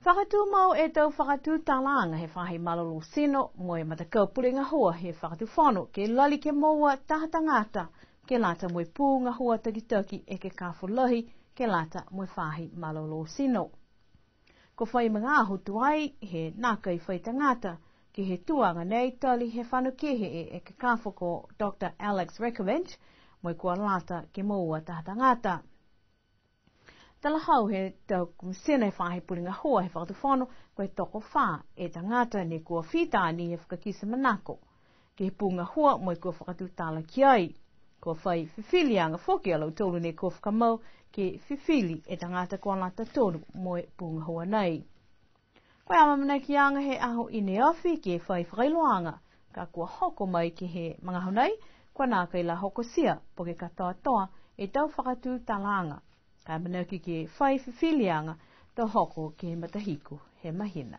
Whakatu mau e tau whakatu talanga he whahi malolo sino mo e matakau puringa hua he whakatu whano ke lali ke moua tahatangata ke lata mo e pūnga hua takitaki e ke kāwhulahi ke lata mo e whahi malolo sino. Ko whai mga ahu tuai he naka I whai tangata ke he tuanga nei tali he whanukehe e ke kāwhako Dr. Alex Rekovich mo e kua lata ke moua tahatangata. Tala hau he tau kumsena he whahe puringa hoa he whakatu whano koe toko wha e tangata ne kua whitani he whakakisa manako. Ke he punga hoa mo e kua whakatu tala ki ai. Kua whai whiwhili anga whoki alau tolu ne kua whakamau ke whiwhili e tangata kua lata tonu mo e punga hoa nei. Koe amamana ki anga he aho ine ofi ke whai whakailoanga ka kua hoko mai ke he mga honei kua nā kaila hoko sia po ke katoa toa e tau whakatu talanga. Ka manaki ke whai whiwhilianga to hoko ke he matahiku he mahina.